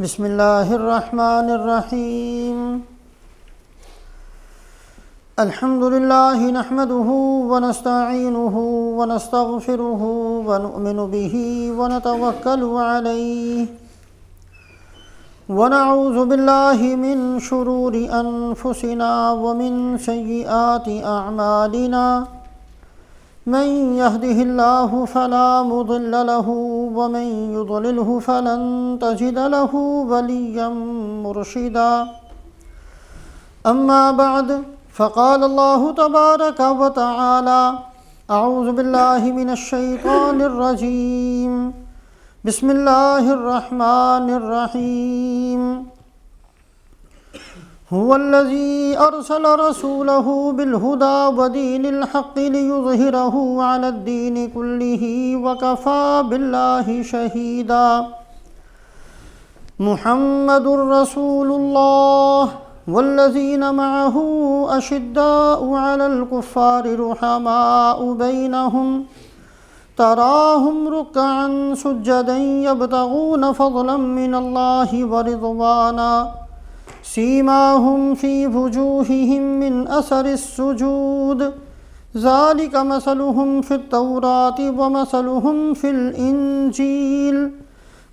بسم اللہ الرحمن الرحیم الحمد للہ نحمده ونستعینه ونستغفره ونؤمن به ونتوکل علیہ ونعوذ باللہ من شرور انفسنا ومن سیئات اعمالنا من يهده الله فلا مضل له ومن يضلله فلن تجد له وليا مرشدا أما بعد فقال الله تبارك وتعالى أعوذ بالله من الشيطان الرجيم بسم الله الرحمن الرحيم هو الذي أرسل رسوله بالهدى ودين الحق ليظهره على الدين كله وكفى بالله شهيدا محمد رسول الله والذين معه أشداء على الكفار رحماء بينهم تراهم ركعا سجدا يبتغون فضلا من الله ورضوانا سیماہم فی وجوہہم من اثر السجود ذالک مثلہم فی التوراۃ ومثلہم فی الانجیل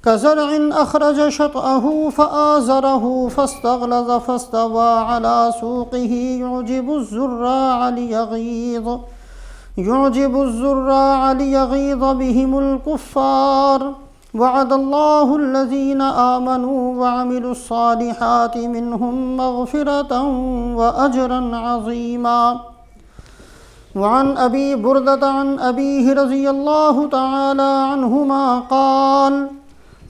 کزرع اخرج شطأہ فآزرہ فاستغلظ فاستوى على سوقہ يعجب الزراع ليغيظ بهم الكفار وعد الله الذين آمنوا وعملوا الصالحات منهم مغفرة وأجرا عظيما وعن أبي بردة عن أبيه رضي الله تعالى عنهما قال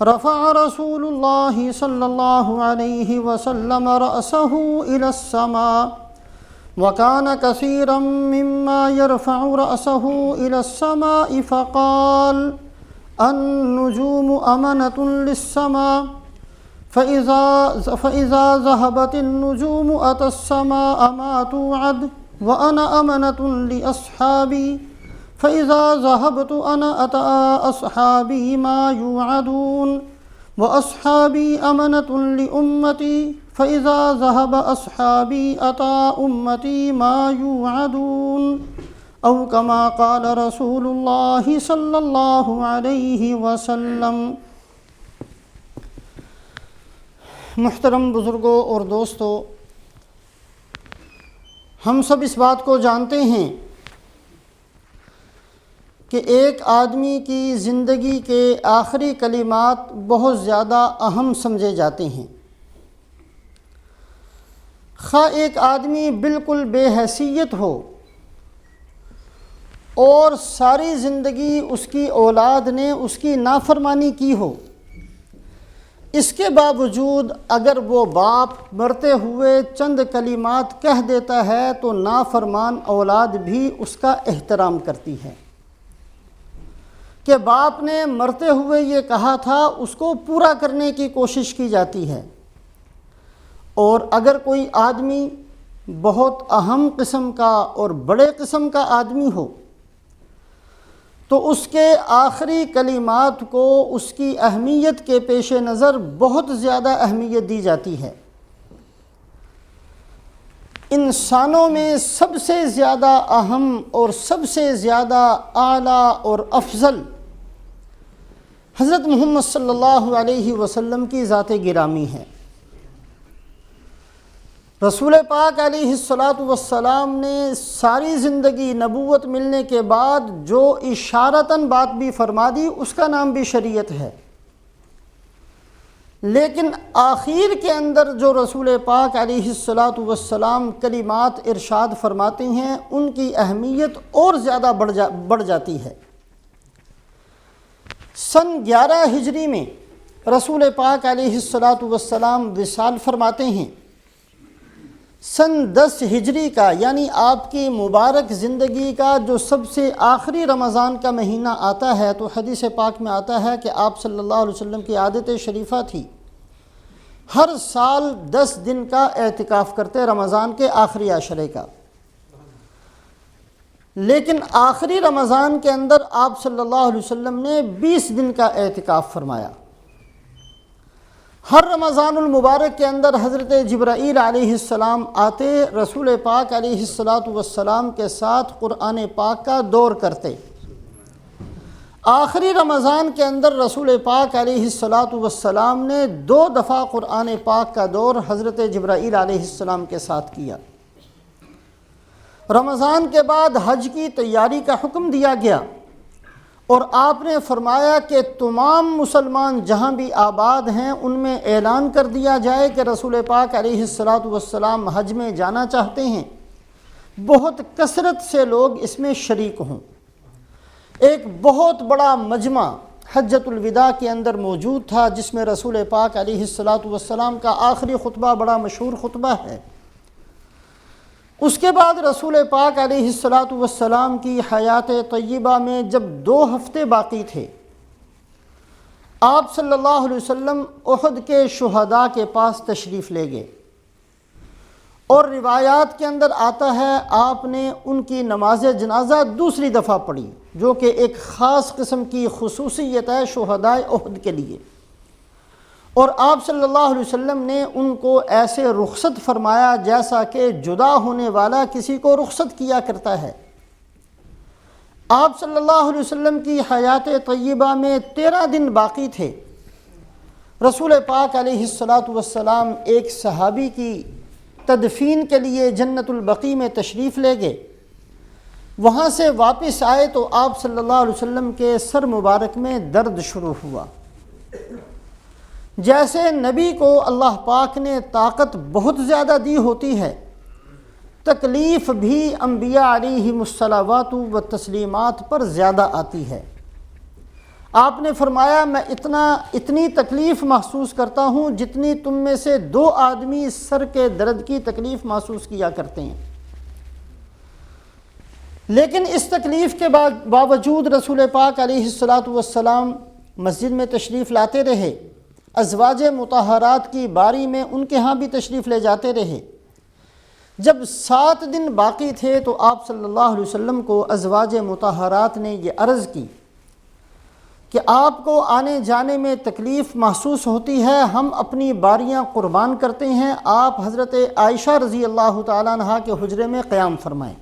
رفع رسول الله صلى الله عليه وسلم رأسه إلى السماء وكان كثيرا مما يرفع رأسه إلى السماء فقال النجوم أمنة للسماء فإذا ذهبت النجوم أتى السماء ما توعد وأنا أمنة لأصحابي فإذا ذهبت أنا أتى أصحابي ما يوعدون وأصحابي أمنة لأمتي فإذا ذهب أصحابي أتى أمتي ما يوعدون او کما قال رسول اللہ صلی اللہ علیہ وسلم۔ محترم بزرگوں اور دوستو، ہم سب اس بات کو جانتے ہیں کہ ایک آدمی کی زندگی کے آخری کلمات بہت زیادہ اہم سمجھے جاتے ہیں۔ خواہ ایک آدمی بالکل بے حیثیت ہو اور ساری زندگی اس کی اولاد نے اس کی نافرمانی کی ہو، اس کے باوجود اگر وہ باپ مرتے ہوئے چند کلمات کہہ دیتا ہے تو نافرمان اولاد بھی اس کا احترام کرتی ہے کہ باپ نے مرتے ہوئے یہ کہا تھا، اس کو پورا کرنے کی کوشش کی جاتی ہے۔ اور اگر کوئی آدمی بہت اہم قسم کا اور بڑے قسم کا آدمی ہو تو اس کے آخری کلمات کو اس کی اہمیت کے پیش نظر بہت زیادہ اہمیت دی جاتی ہے۔ انسانوں میں سب سے زیادہ اہم اور سب سے زیادہ اعلیٰ اور افضل حضرت محمد صلی اللہ علیہ وسلم کی ذات گرامی ہے۔ رسول پاک علیہ الصلاۃ والسلام نے ساری زندگی نبوت ملنے کے بعد جو اشارتاً بات بھی فرما دی اس کا نام بھی شریعت ہے، لیکن آخر کے اندر جو رسول پاک علیہ الصلاۃ والسلام کلمات ارشاد فرماتے ہیں ان کی اہمیت اور زیادہ بڑھ جاتی ہے۔ سن 11 ہجری میں رسول پاک علیہ الصلاۃ والسلام وصال فرماتے ہیں۔ سن 10 ہجری کا یعنی آپ کی مبارک زندگی کا جو سب سے آخری رمضان کا مہینہ آتا ہے تو حدیث پاک میں آتا ہے کہ آپ صلی اللہ علیہ وسلم کی عادت شریفہ تھی ہر سال 10 دن کا اعتکاف کرتے رمضان کے آخری عشرے کا، لیکن آخری رمضان کے اندر آپ صلی اللہ علیہ وسلم نے 20 دن کا اعتکاف فرمایا۔ ہر رمضان المبارک کے اندر حضرت جبرائیل علیہ السلام آتے، رسول پاک علیہ السلام کے ساتھ قرآن پاک کا دور کرتے۔ آخری رمضان کے اندر رسول پاک علیہ السلام نے 2 دفعہ قرآن پاک کا دور حضرت جبرائیل علیہ السلام کے ساتھ کیا۔ رمضان کے بعد حج کی تیاری کا حکم دیا گیا، اور آپ نے فرمایا کہ تمام مسلمان جہاں بھی آباد ہیں ان میں اعلان کر دیا جائے کہ رسول پاک علیہ السلام حج میں جانا چاہتے ہیں، بہت کثرت سے لوگ اس میں شریک ہوں۔ ایک بہت بڑا مجمع حجۃ الوداع کے اندر موجود تھا، جس میں رسول پاک علیہ السلام کا آخری خطبہ بڑا مشہور خطبہ ہے۔ اس کے بعد رسول پاک علیہ السلام کی حیات طیبہ میں جب 2 ہفتے باقی تھے، آپ صلی اللہ علیہ وسلم احد کے شہداء کے پاس تشریف لے گئے، اور روایات کے اندر آتا ہے آپ نے ان کی نماز جنازہ دوسری دفعہ پڑھی، جو کہ ایک خاص قسم کی خصوصیت ہے شہداء احد کے لیے، اور آپ صلی اللہ علیہ وسلم نے ان کو ایسے رخصت فرمایا جیسا کہ جدا ہونے والا کسی کو رخصت کیا کرتا ہے۔ آپ صلی اللہ علیہ وسلم کی حیات طیبہ میں 13 دن باقی تھے۔ رسول پاک علیہ السلام ایک صحابی کی تدفین کے لیے جنت البقیع میں تشریف لے گئے۔ وہاں سے واپس آئے تو آپ صلی اللہ علیہ وسلم کے سر مبارک میں درد شروع ہوا۔ جیسے نبی کو اللہ پاک نے طاقت بہت زیادہ دی ہوتی ہے، تکلیف بھی انبیاء علیہم الصلوات و تسلیمات پر زیادہ آتی ہے۔ آپ نے فرمایا میں اتنی تکلیف محسوس کرتا ہوں جتنی تم میں سے 2 آدمی سر کے درد کی تکلیف محسوس کیا کرتے ہیں۔ لیکن اس تکلیف کے باوجود رسول پاک علیہ السلام مسجد میں تشریف لاتے رہے، ازواج مطہرات کی باری میں ان کے ہاں بھی تشریف لے جاتے رہے۔ جب 7 دن باقی تھے تو آپ صلی اللہ علیہ وسلم کو ازواج مطہرات نے یہ عرض کی کہ آپ کو آنے جانے میں تکلیف محسوس ہوتی ہے، ہم اپنی باریاں قربان کرتے ہیں، آپ حضرت عائشہ رضی اللہ تعالیٰ عنہا کے حجرے میں قیام فرمائیں۔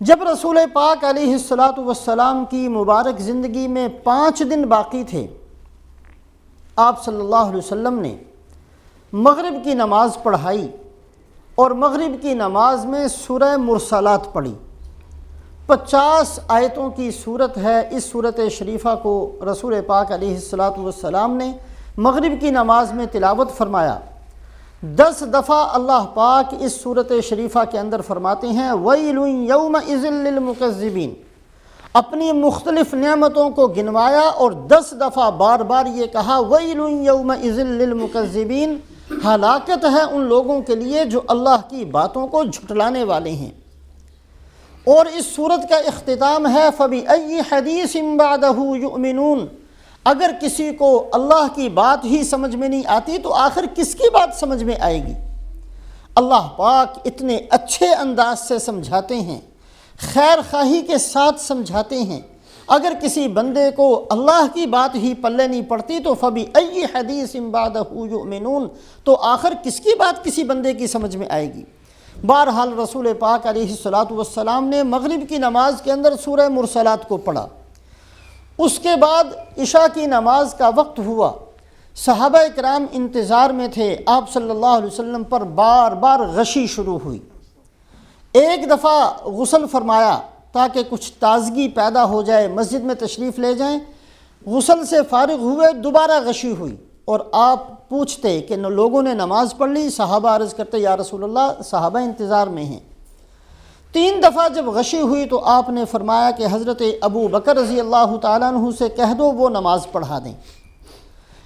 جب رسول پاک علیہ السلام کی مبارک زندگی میں 5 دن باقی تھے، آپ صلی اللہ علیہ وسلم نے مغرب کی نماز پڑھائی، اور مغرب کی نماز میں سورہ مرسلات پڑھی۔ 50 آیتوں کی صورت ہے۔ اس صورت شریفہ کو رسول پاک علیہ السلام نے مغرب کی نماز میں تلاوت فرمایا۔ 10 دفعہ اللہ پاک اس صورت شریفہ کے اندر فرماتے ہیں وَيْلٌ يَوْمَئِذٍ لِّلْمُكَذِّبِينَ، اپنی مختلف نعمتوں کو گنوایا اور 10 دفعہ بار بار یہ کہا وَيْلٌ يَوْمَئِذٍ لِّلْمُكَذِّبِينَ، ہلاکت ہے ان لوگوں کے لیے جو اللہ کی باتوں کو جھٹلانے والے ہیں۔ اور اس صورت کا اختتام ہے فَبِأَيِّ حَدِيثٍ بَعْدَهُ يُؤْمِنُونَ، اگر کسی کو اللہ کی بات ہی سمجھ میں نہیں آتی تو آخر کس کی بات سمجھ میں آئے گی؟ اللہ پاک اتنے اچھے انداز سے سمجھاتے ہیں، خیر خواہی کے ساتھ سمجھاتے ہیں۔ اگر کسی بندے کو اللہ کی بات ہی پلے نہیں پڑتی تو فَبِأَيِّ حَدِيثٍ بَعْدَهُ يُؤْمِنُونَ، تو آخر کس کی بات کسی بندے کی سمجھ میں آئے گی؟ بہرحال رسول پاک علیہ السلام نے مغرب کی نماز کے اندر سورہ مرسلات کو پڑھا۔ اس کے بعد عشاء کی نماز کا وقت ہوا، صحابہ کرام انتظار میں تھے، آپ صلی اللہ علیہ وسلم پر بار بار غشی شروع ہوئی۔ ایک دفعہ غسل فرمایا تاکہ کچھ تازگی پیدا ہو جائے، مسجد میں تشریف لے جائیں، غسل سے فارغ ہوئے، دوبارہ غشی ہوئی، اور آپ پوچھتے کہ لوگوں نے نماز پڑھ لی؟ صحابہ عرض کرتے یا رسول اللہ صحابہ انتظار میں ہیں۔ 3 دفعہ جب غشی ہوئی تو آپ نے فرمایا کہ حضرت ابو بکر رضی اللہ تعالیٰ عنہ سے کہہ دو وہ نماز پڑھا دیں۔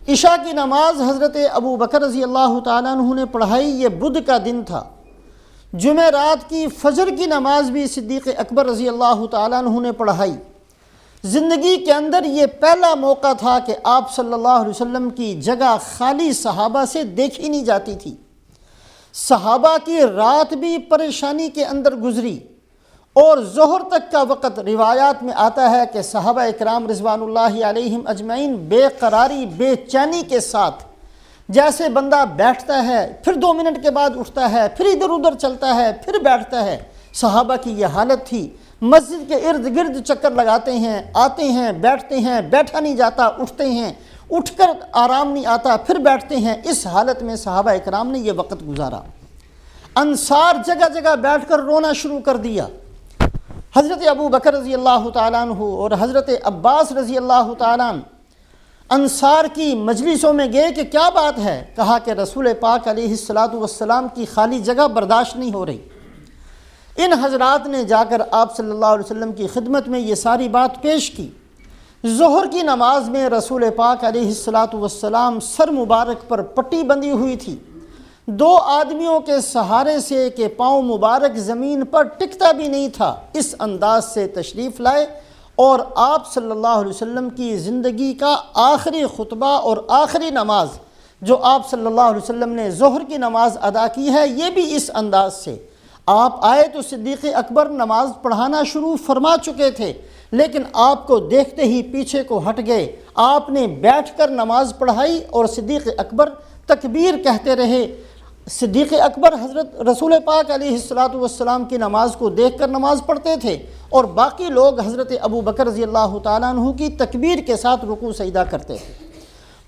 عشاء کی نماز حضرت ابو بکر رضی اللہ تعالیٰ عنہ نے پڑھائی۔ یہ بدھ کا دن تھا۔ جمعرات کی فجر کی نماز بھی صدیق اکبر رضی اللہ تعالیٰ عنہ نے پڑھائی۔ زندگی کے اندر یہ پہلا موقع تھا کہ آپ صلی اللہ علیہ وسلم کی جگہ خالی صحابہ سے دیکھی نہیں جاتی تھی۔ صحابہ کی رات بھی پریشانی کے اندر گزری، اور ظہر تک کا وقت روایات میں آتا ہے کہ صحابہ اکرام رضوان اللہ علیہم اجمعین بے قراری بے چینی کے ساتھ، جیسے بندہ بیٹھتا ہے پھر 2 منٹ کے بعد اٹھتا ہے، پھر ادھر ادھر چلتا ہے، پھر بیٹھتا ہے، صحابہ کی یہ حالت تھی۔ مسجد کے ارد گرد چکر لگاتے ہیں، آتے ہیں، بیٹھتے ہیں، بیٹھا نہیں جاتا، اٹھتے ہیں، اٹھ کر آرام نہیں آتا، پھر بیٹھتے ہیں۔ اس حالت میں صحابہ اکرام نے یہ وقت گزارا۔ انصار جگہ جگہ بیٹھ کر رونا شروع کر دیا۔ حضرت ابو بکر رضی اللہ تعالیٰ عنہ اور حضرت عباس رضی اللہ تعالیٰ عنہ انصار کی مجلسوں میں گئے کہ کیا بات ہے؟ کہا کہ رسول پاک علیہ السلام کی خالی جگہ برداشت نہیں ہو رہی۔ ان حضرات نے جا کر آپ صلی اللہ علیہ وسلم کی خدمت میں یہ ساری بات پیش کی۔ ظہر کی نماز میں رسول پاک علیہ السلام سر مبارک پر پٹی بندھی ہوئی تھی، 2 آدمیوں کے سہارے سے کہ پاؤں مبارک زمین پر ٹکتا بھی نہیں تھا، اس انداز سے تشریف لائے اور آپ صلی اللہ علیہ وسلم کی زندگی کا آخری خطبہ اور آخری نماز جو آپ صلی اللہ علیہ وسلم نے ظہر کی نماز ادا کی ہے، یہ بھی اس انداز سے۔ آپ آئے تو صدیق اکبر نماز پڑھانا شروع فرما چکے تھے، لیکن آپ کو دیکھتے ہی پیچھے کو ہٹ گئے۔ آپ نے بیٹھ کر نماز پڑھائی اور صدیق اکبر تکبیر کہتے رہے۔ صدیق اکبر حضرت رسول پاک علیہ السلام کی نماز کو دیکھ کر نماز پڑھتے تھے اور باقی لوگ حضرت ابو بکر رضی اللہ تعالیٰ عنہ کی تکبیر کے ساتھ رکوع سجدہ کرتے تھے۔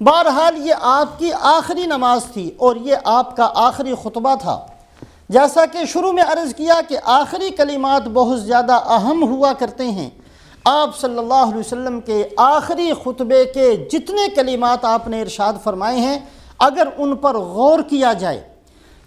بہرحال یہ آپ کی آخری نماز تھی اور یہ آپ کا آخری خطبہ تھا۔ جیسا کہ شروع میں عرض کیا کہ آخری کلمات بہت زیادہ اہم ہوا کرتے ہیں۔ آپ صلی اللہ علیہ وسلم کے آخری خطبے کے جتنے کلمات آپ نے ارشاد فرمائے ہیں، اگر ان پر غور کیا جائے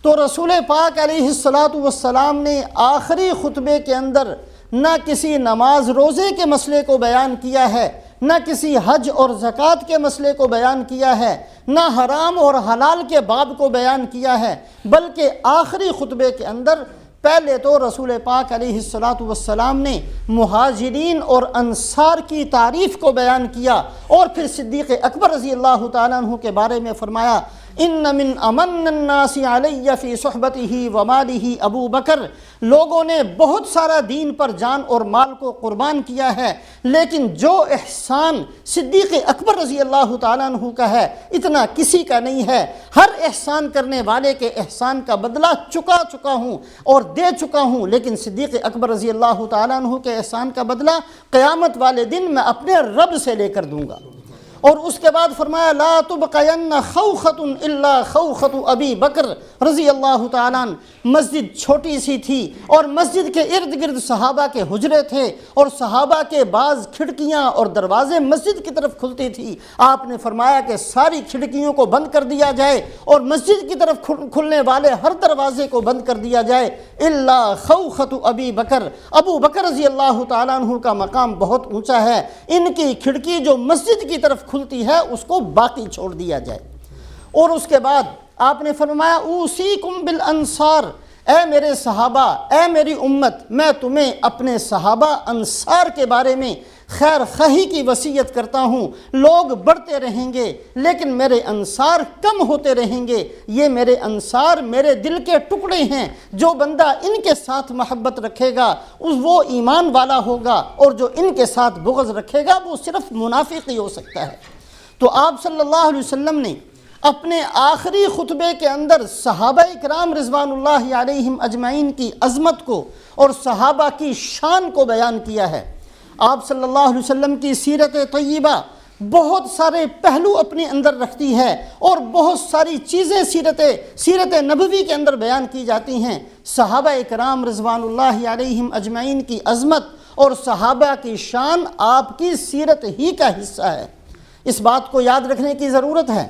تو رسول پاک علیہ السلام نے آخری خطبے کے اندر نہ کسی نماز روزے کے مسئلے کو بیان کیا ہے، نہ کسی حج اور زکوٰۃ کے مسئلے کو بیان کیا ہے، نہ حرام اور حلال کے باب کو بیان کیا ہے، بلکہ آخری خطبے کے اندر پہلے تو رسول پاک علیہ السلام نے مہاجرین اور انصار کی تعریف کو بیان کیا اور پھر صدیق اکبر رضی اللہ تعالیٰ عنہ کے بارے میں فرمایا، ان من امن الناس علی فی صحبتہ ومالہ ابو بکر، لوگوں نے بہت سارا دین پر جان اور مال کو قربان کیا ہے، لیکن جو احسان صدیق اکبر رضی اللہ تعالیٰ عنہ کا ہے اتنا کسی کا نہیں ہے۔ ہر احسان کرنے والے کے احسان کا بدلہ چکا ہوں اور دے چکا ہوں، لیکن صدیق اکبر رضی اللہ تعالیٰ عنہ کے احسان کا بدلہ قیامت والے دن میں اپنے رب سے لے کر دوں گا۔ اور اس کے بعد فرمایا، لا تبقین خوخۃ الا خوخۃ ابی بکر رضی اللہ تعالیٰ عنہ۔ مسجد چھوٹی سی تھی اور مسجد کے ارد گرد صحابہ کے حجرے تھے اور صحابہ کے بعض کھڑکیاں اور دروازے مسجد کی طرف کھلتی تھی۔ آپ نے فرمایا کہ ساری کھڑکیوں کو بند کر دیا جائے اور مسجد کی طرف کھلنے والے ہر دروازے کو بند کر دیا جائے الا خوخۃ ابی بکر۔ ابو بکر رضی اللہ تعالیٰ عنہ کا مقام بہت اونچا ہے، ان کی کھڑکی جو مسجد کی طرف کھلتی ہے اس کو باقی چھوڑ دیا جائے۔ اور اس کے بعد آپ نے فرمایا، اوصیکم بالانصار، اے میرے صحابہ، اے میری امت، میں تمہیں اپنے صحابہ انصار کے بارے میں خیر خواہی کی وصیت کرتا ہوں۔ لوگ بڑھتے رہیں گے لیکن میرے انصار کم ہوتے رہیں گے۔ یہ میرے انصار میرے دل کے ٹکڑے ہیں، جو بندہ ان کے ساتھ محبت رکھے گا وہ ایمان والا ہوگا، اور جو ان کے ساتھ بغض رکھے گا وہ صرف منافق ہی ہو سکتا ہے۔ تو آپ صلی اللہ علیہ وسلم نے اپنے آخری خطبے کے اندر صحابہ اکرام رضوان اللہ علیہم اجمعین کی عظمت کو اور صحابہ کی شان کو بیان کیا ہے۔ آپ صلی اللہ علیہ وسلم کی سیرت طیبہ بہت سارے پہلو اپنے اندر رکھتی ہے اور بہت ساری چیزیں سیرت نبوی کے اندر بیان کی جاتی ہیں۔ صحابہ اکرام رضوان اللہ علیہم اجمعین کی عظمت اور صحابہ کی شان آپ کی سیرت ہی کا حصہ ہے۔ اس بات کو یاد رکھنے کی ضرورت ہے۔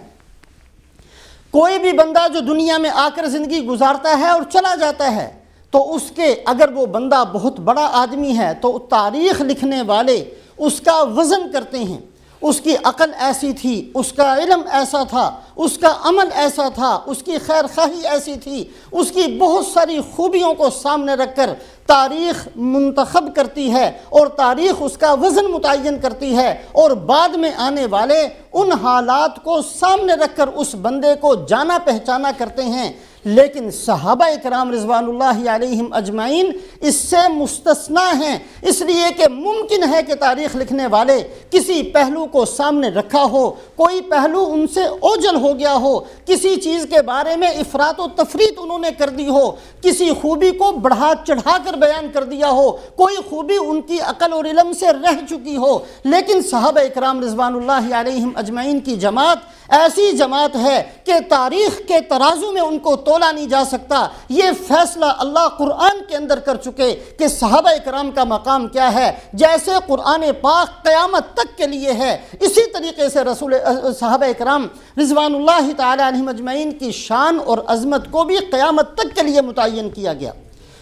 کوئی بھی بندہ جو دنیا میں آ کر زندگی گزارتا ہے اور چلا جاتا ہے تو اس کے اگر وہ بندہ بہت بڑا آدمی ہے تو تاریخ لکھنے والے اس کا وزن کرتے ہیں، اس کی عقل ایسی تھی، اس کا علم ایسا تھا، اس کا عمل ایسا تھا، اس کی خیر خواہی ایسی تھی، اس کی بہت ساری خوبیوں کو سامنے رکھ کر تاریخ منتخب کرتی ہے اور تاریخ اس کا وزن متعین کرتی ہے، اور بعد میں آنے والے ان حالات کو سامنے رکھ کر اس بندے کو جانا پہچانا کرتے ہیں۔ لیکن صحابہ کرام رضوان اللہ علیہم اجمعین اس سے مستثنا ہیں، اس لیے کہ ممکن ہے کہ تاریخ لکھنے والے کسی پہلو کو سامنے رکھا ہو، کوئی پہلو ان سے اوجھل ہو گیا ہو، کسی چیز کے بارے میں افراط و تفریط انہوں نے کر دی ہو، کسی خوبی کو بڑھا چڑھا کر بیان کر دیا ہو، کوئی خوبی ان کی عقل اور علم سے رہ چکی ہو، لیکن صحابہ کرام رضوان اللہ علیہم اجمعین کی جماعت ایسی جماعت ہے کہ تاریخ کے ترازو میں ان کو تولا نہیں جا سکتا۔ یہ فیصلہ اللہ قرآن کے اندر کر چکے کہ صحابہ کرام کا مقام کیا ہے۔ جیسے قرآن پاک قیامت تک کے لیے ہے، اسی طریقے سے صحابہ کرام رضوان اللہ تعالی عنہم اجمعین کی شان اور عظمت کو بھی قیامت تک کے لیے متعین کیا گیا۔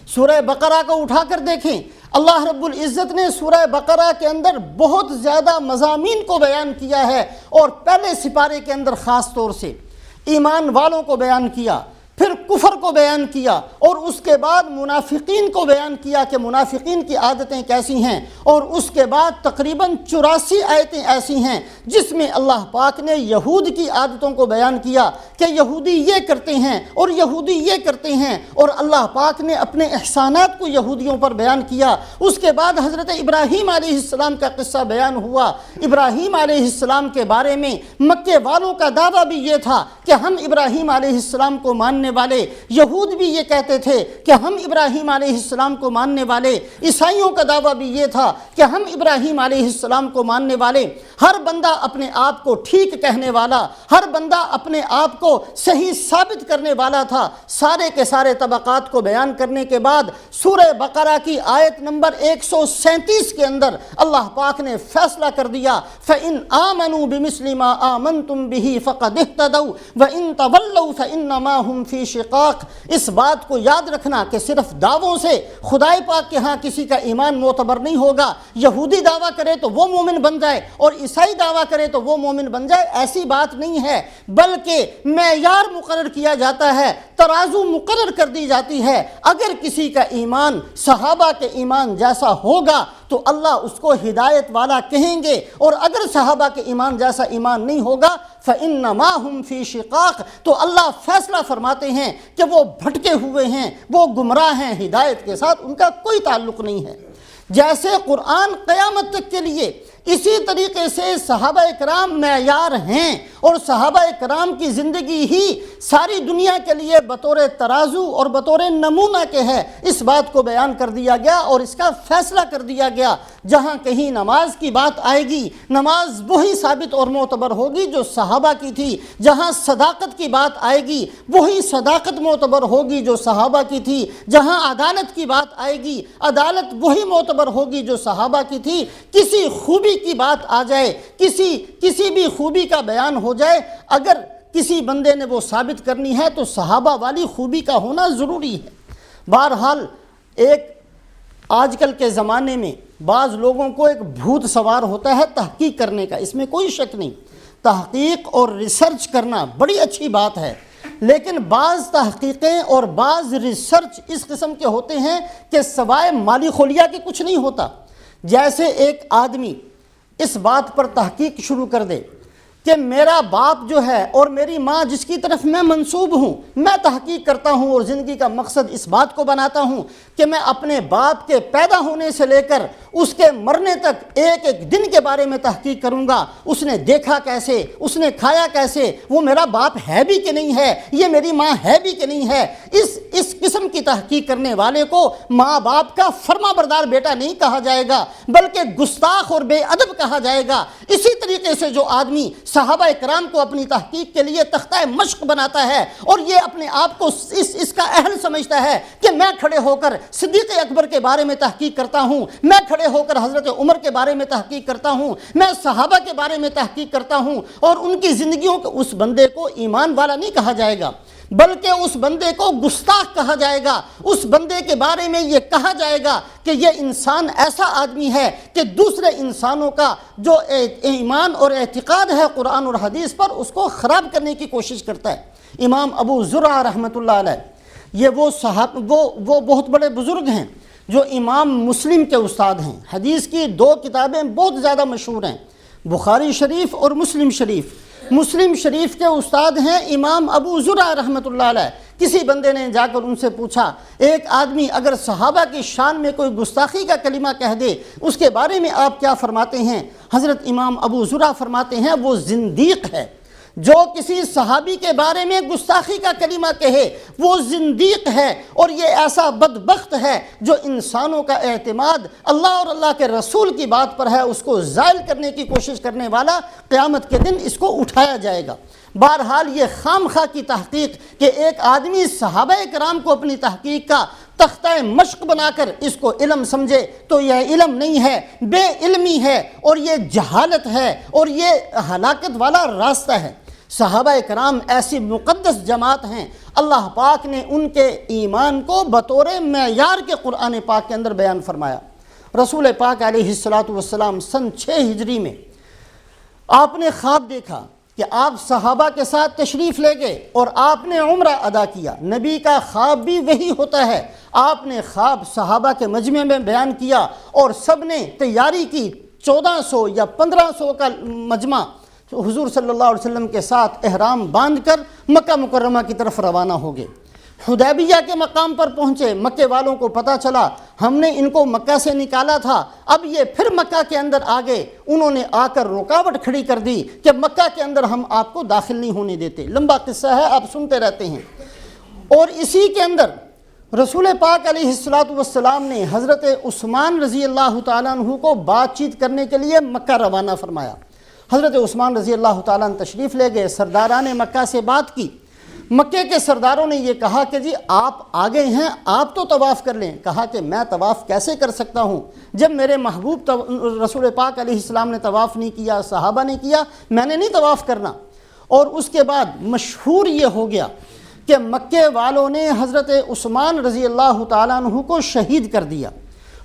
سورہ بقرہ کو اٹھا کر دیکھیں، اللہ رب العزت نے سورہ بقرہ کے اندر بہت زیادہ مضامین کو بیان کیا ہے، اور پہلے سپارے کے اندر خاص طور سے ایمان والوں کو بیان کیا، پھر کفر کو بیان کیا، اور اس کے بعد منافقین کو بیان کیا کہ منافقین کی عادتیں کیسی ہیں، اور اس کے بعد تقریباً 84 آیتیں ایسی ہیں جس میں اللہ پاک نے یہود کی عادتوں کو بیان کیا کہ یہودی یہ کرتے ہیں اور یہودی یہ کرتے ہیں، اور اللہ پاک نے اپنے احسانات کو یہودیوں پر بیان کیا۔ اس کے بعد حضرت ابراہیم علیہ السلام کا قصہ بیان ہوا۔ ابراہیم علیہ السلام کے بارے میں مکے والوں کا دعویٰ بھی یہ تھا کہ ہم ابراہیم علیہ السلام کو ماننے والے، یہود بھی یہ کہتے تھے کہ ہم ابراہیم علیہ السلام کو ماننے والے، عیسائیوں کا دعویٰ بھی یہ تھا کہ ہم ابراہیم علیہ السلام کو ماننے والے۔ ہر بندہ اپنے آپ کو ٹھیک کہنے والا، ہر بندہ اپنے آپ کو صحیح ثابت کرنے والا تھا۔ سارے کے سارے طبقات کو بیان کرنے کے بعد سورہ بقرہ کی آیت نمبر 137 کے اندر اللہ پاک نے فیصلہ کر دیا، فَإِنْ آمَنُوا بِمِثْلِ مَا آمَنْتُمْ بِهِ فَقَدِ اهْتَدَوْا وَإِنْ تَوَلَّوْا فَإِنَّمَا ہُمْ فِي شِقَاقٍ۔ اس بات کو یاد رکھنا کہ صرف دعووں سے خدائے پاک کے ہاں کسی کا ایمان معتبر نہیں ہوگا۔ یہودی دعویٰ کرے تو وہ مومن بن جائے اور عیسائی دعویٰ کرے تو وہ مومن بن جائے، ایسی بات نہیں ہے، بلکہ معیار مقرر کیا جاتا ہے، ترازو مقرر کر دی جاتی ہے۔ اگر کسی کا ایمان صحابہ کے ایمان جیسا ہوگا تو اللہ اس کو ہدایت والا کہیں گے، اور اگر صحابہ کے ایمان جیسا ایمان نہیں ہوگا فَإِنَّمَا هُمْ فِي شِقَاقٍ، تو اللہ فیصلہ فرماتے ہیں کہ وہ بھٹکے ہوئے ہیں، وہ گمراہ ہیں، ہدایت کے ساتھ ان کا کوئی تعلق نہیں ہے۔ جیسے قرآن قیامت تک کے لیے، اسی طریقے سے صحابہ کرام معیار ہیں، اور صحابہ کرام کی زندگی ہی ساری دنیا کے لیے بطور ترازو اور بطور نمونہ کے ہے۔ اس بات کو بیان کر دیا گیا اور اس کا فیصلہ کر دیا گیا۔ جہاں کہیں نماز کی بات آئے گی، نماز وہی ثابت اور معتبر ہوگی جو صحابہ کی تھی۔ جہاں صداقت کی بات آئے گی، وہی صداقت معتبر ہوگی جو صحابہ کی تھی۔ جہاں عدالت کی بات آئے گی، عدالت وہی معتبر ہوگی جو صحابہ کی تھی۔ کسی خوبی کی بات آ جائے، کسی بھی خوبی کا بیان ہو جائے، اگر کسی بندے نے وہ ثابت کرنی ہے تو صحابہ والی خوبی کا ہونا ضروری ہے۔ بہرحال ایک آج کل کے زمانے میں بعض لوگوں کو ایک بھوت سوار ہوتا ہے تحقیق کرنے کا، اس میں کوئی شک نہیں، تحقیق اور ریسرچ کرنا بڑی اچھی بات ہے، لیکن بعض تحقیقیں اور بعض ریسرچ اس قسم کے ہوتے ہیں کہ سوائے مالی خلیہ کے کچھ نہیں ہوتا۔ جیسے ایک آدمی اس بات پر تحقیق شروع کر دے کہ میرا باپ جو ہے اور میری ماں جس کی طرف میں منسوب ہوں، میں تحقیق کرتا ہوں اور زندگی کا مقصد اس بات کو بناتا ہوں کہ میں اپنے باپ کے پیدا ہونے سے لے کر اس کے مرنے تک ایک ایک دن کے بارے میں تحقیق کروں گا، اس نے دیکھا کیسے، اس نے کھایا کیسے، وہ میرا باپ ہے بھی کہ نہیں ہے، یہ میری ماں ہے بھی کہ نہیں ہے۔ اس قسم کی تحقیق کرنے والے کو ماں باپ کا فرما بردار بیٹا نہیں کہا جائے گا، بلکہ گستاخ اور بے ادب کہا جائے گا۔ اسی طریقے سے جو آدمی صحابہ کرام کو اپنی تحقیق کے لیے تختہ مشق بناتا ہے اور یہ اپنے آپ کو اس کا اہل سمجھتا ہے کہ میں کھڑے ہو کر صدیق اکبر کے بارے میں تحقیق کرتا ہوں، میں کھڑے ہو کر حضرت عمر کے بارے میں تحقیق کرتا ہوں، میں صحابہ کے بارے میں تحقیق کرتا ہوں، اور ان کی زندگیوں کو، اس بندے کو ایمان والا نہیں کہا جائے گا، بلکہ اس بندے کو گستاخ کہا جائے گا۔ اس بندے کے بارے میں یہ کہا جائے گا کہ یہ انسان ایسا آدمی ہے کہ دوسرے انسانوں کا جو ایمان اور اعتقاد ہے قرآن اور حدیث پر، اس کو خراب کرنے کی کوشش کرتا ہے۔ امام ابو زرعہ رحمۃ اللہ علیہ، یہ وہ بہت بڑے بزرگ ہیں جو امام مسلم کے استاد ہیں۔ حدیث کی دو کتابیں بہت زیادہ مشہور ہیں، بخاری شریف اور مسلم شریف۔ مسلم شریف کے استاد ہیں امام ابو زرعہ رحمۃ اللہ علیہ، کسی بندے نے جا کر ان سے پوچھا ایک آدمی اگر صحابہ کی شان میں کوئی گستاخی کا کلمہ کہہ دے اس کے بارے میں آپ کیا فرماتے ہیں؟ حضرت امام ابو زرع فرماتے ہیں وہ زندیق ہے، جو کسی صحابی کے بارے میں گستاخی کا کلمہ کہے وہ زندیق ہے، اور یہ ایسا بدبخت ہے جو انسانوں کا اعتماد اللہ اور اللہ کے رسول کی بات پر ہے اس کو زائل کرنے کی کوشش کرنے والا، قیامت کے دن اس کو اٹھایا جائے گا۔ بہرحال یہ خام خواہ کی تحقیق کہ ایک آدمی صحابہ کرام کو اپنی تحقیق کا تختہ مشق بنا کر اس کو علم سمجھے تو یہ علم نہیں ہے، بے علمی ہے، اور یہ جہالت ہے، اور یہ ہلاکت والا راستہ ہے۔ صحابہ کرام ایسی مقدس جماعت ہیں، اللہ پاک نے ان کے ایمان کو بطور معیار کے قرآن پاک کے اندر بیان فرمایا۔ رسول پاک علیہ السلام سن 6 ہجری میں آپ نے خواب دیکھا کہ آپ صحابہ کے ساتھ تشریف لے گئے اور آپ نے عمرہ ادا کیا۔ نبی کا خواب بھی وہی ہوتا ہے، آپ نے خواب صحابہ کے مجمع میں بیان کیا اور سب نے تیاری کی، 1400 یا 1500 کا مجمع حضور صلی اللہ علیہ وسلم کے ساتھ احرام باندھ کر مکہ مکرمہ کی طرف روانہ ہو گئے۔ حدیبیہ کے مقام پر پہنچے، مکے والوں کو پتہ چلا ہم نے ان کو مکہ سے نکالا تھا، اب یہ پھر مکہ کے اندر آ گئے، انہوں نے آ کر رکاوٹ کھڑی کر دی کہ مکہ کے اندر ہم آپ کو داخل نہیں ہونے دیتے۔ لمبا قصہ ہے، آپ سنتے رہتے ہیں۔ اور اسی کے اندر رسول پاک علیہ السلام نے حضرت عثمان رضی اللہ تعالیٰ عنہ کو بات چیت کرنے کے لیے مکہ روانہ فرمایا۔ حضرت عثمان رضی اللہ تعالیٰ عنہ تشریف لے گئے، سرداران مکہ سے بات کی۔ مکے کے سرداروں نے یہ کہا کہ جی آپ آگے ہیں، آپ تو طواف کر لیں۔ کہا کہ میں طواف کیسے کر سکتا ہوں جب میرے محبوب رسول پاک علیہ السلام نے طواف نہیں کیا، صحابہ نے کیا، میں نے نہیں طواف کرنا۔ اور اس کے بعد مشہور یہ ہو گیا کہ مکے والوں نے حضرت عثمان رضی اللہ تعالیٰ عنہ کو شہید کر دیا۔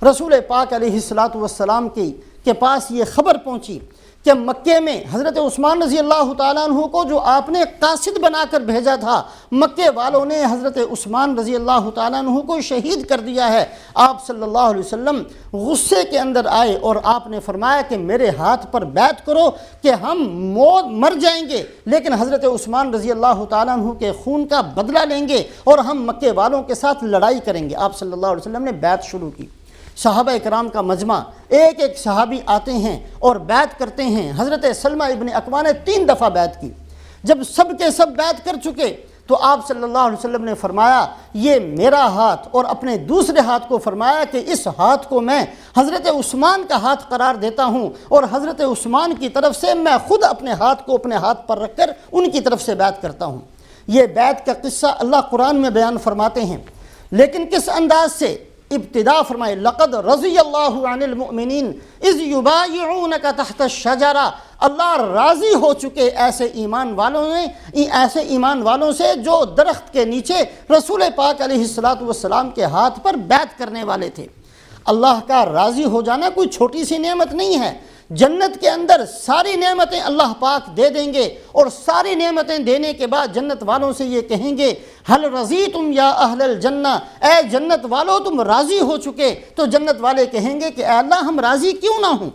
رسول پاک علیہ السلام کے پاس یہ خبر پہنچی کہ مکے میں حضرت عثمان رضی اللہ تعالیٰ عنہ کو جو آپ نے قاصد بنا کر بھیجا تھا، مکے والوں نے حضرت عثمان رضی اللہ تعالیٰ عنہ کو شہید کر دیا ہے۔ آپ صلی اللہ علیہ وسلم غصے کے اندر آئے اور آپ نے فرمایا کہ میرے ہاتھ پر بیعت کرو کہ ہم مر جائیں گے لیکن حضرت عثمان رضی اللہ تعالیٰ عنہ کے خون کا بدلہ لیں گے اور ہم مکے والوں کے ساتھ لڑائی کریں گے۔ آپ صلی اللہ علیہ وسلم نے بیعت شروع کی۔ صحابہ کرام کا مجمع، ایک ایک صحابی آتے ہیں اور بیعت کرتے ہیں۔ حضرت سلمہ ابن اکوع نے 3 دفعہ بیعت کی۔ جب سب کے سب بیعت کر چکے تو آپ صلی اللہ علیہ وسلم نے فرمایا یہ میرا ہاتھ، اور اپنے دوسرے ہاتھ کو فرمایا کہ اس ہاتھ کو میں حضرت عثمان کا ہاتھ قرار دیتا ہوں، اور حضرت عثمان کی طرف سے میں خود اپنے ہاتھ کو اپنے ہاتھ پر رکھ کر ان کی طرف سے بیعت کرتا ہوں۔ یہ بیعت کا قصہ اللہ قرآن میں بیان فرماتے ہیں، لیکن کس انداز سے؟ ابتدا فرمائے لقد رضی اللہ عن المؤمنین اذ یبایعونک تحت الشجرہ، اللہ راضی ہو چکے ایسے ایمان والوں سے جو درخت کے نیچے رسول پاک علیہ السلام کے ہاتھ پر بیعت کرنے والے تھے۔ اللہ کا راضی ہو جانا کوئی چھوٹی سی نعمت نہیں ہے۔ جنت کے اندر ساری نعمتیں اللہ پاک دے دیں گے، اور ساری نعمتیں دینے کے بعد جنت والوں سے یہ کہیں گے حل رضیتم یا اہل الجنہ، اے جنت والو تم راضی ہو چکے؟ تو جنت والے کہیں گے کہ اے اللہ ہم راضی کیوں نہ ہوں،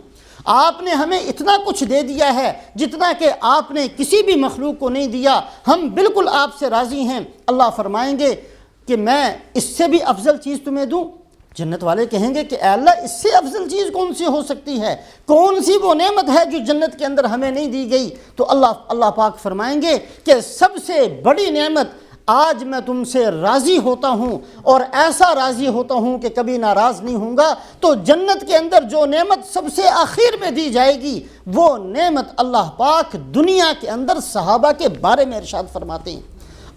آپ نے ہمیں اتنا کچھ دے دیا ہے جتنا کہ آپ نے کسی بھی مخلوق کو نہیں دیا، ہم بالکل آپ سے راضی ہیں۔ اللہ فرمائیں گے کہ میں اس سے بھی افضل چیز تمہیں دوں؟ جنت والے کہیں گے کہ اے اللہ اس سے افضل چیز کون سی ہو سکتی ہے، کون سی وہ نعمت ہے جو جنت کے اندر ہمیں نہیں دی گئی؟ تو اللہ پاک فرمائیں گے کہ سب سے بڑی نعمت آج میں تم سے راضی ہوتا ہوں، اور ایسا راضی ہوتا ہوں کہ کبھی ناراض نہیں ہوں گا۔ تو جنت کے اندر جو نعمت سب سے آخر میں دی جائے گی وہ نعمت اللہ پاک دنیا کے اندر صحابہ کے بارے میں ارشاد فرماتے ہیں۔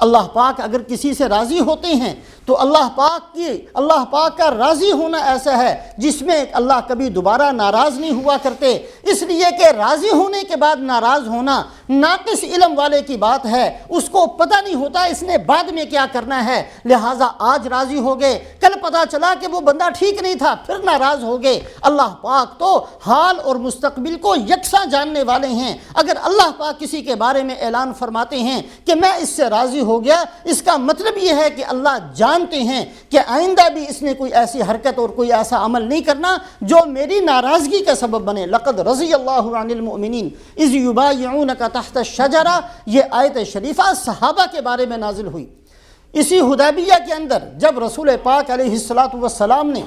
اللہ پاک اگر کسی سے راضی ہوتے ہیں تو اللہ پاک کا راضی ہونا ایسا ہے جس میں اللہ کبھی دوبارہ ناراض نہیں ہوا کرتے، اس لیے کہ راضی ہونے کے بعد ناراض ہونا ناقص علم والے کی بات ہے، اس کو پتہ نہیں ہوتا اس نے بعد میں کیا کرنا ہے، لہٰذا آج راضی ہو گئے، کل پتہ چلا کہ وہ بندہ ٹھیک نہیں تھا پھر ناراض ہو گئے۔ اللہ پاک تو حال اور مستقبل کو یکساں جاننے والے ہیں۔ اگر اللہ پاک کسی کے بارے میں اعلان فرماتے ہیں کہ میں اس سے راضی ہو گیا، اس کا مطلب یہ ہے کہ اللہ جانتے ہیں کہ آئندہ بھی اس نے کوئی ایسی حرکت اور کوئی ایسا عمل نہیں کرنا جو میری ناراضگی کا سبب بنے۔ لقد رضی اللہ عن المؤمنین اذ یبایعونک تحت الشجرہ، یہ آیت شریفہ صحابہ کے بارے میں نازل ہوئی۔ اسی حدیبیہ کے اندر جب رسول پاک علیہ الصلاۃ والسلام نے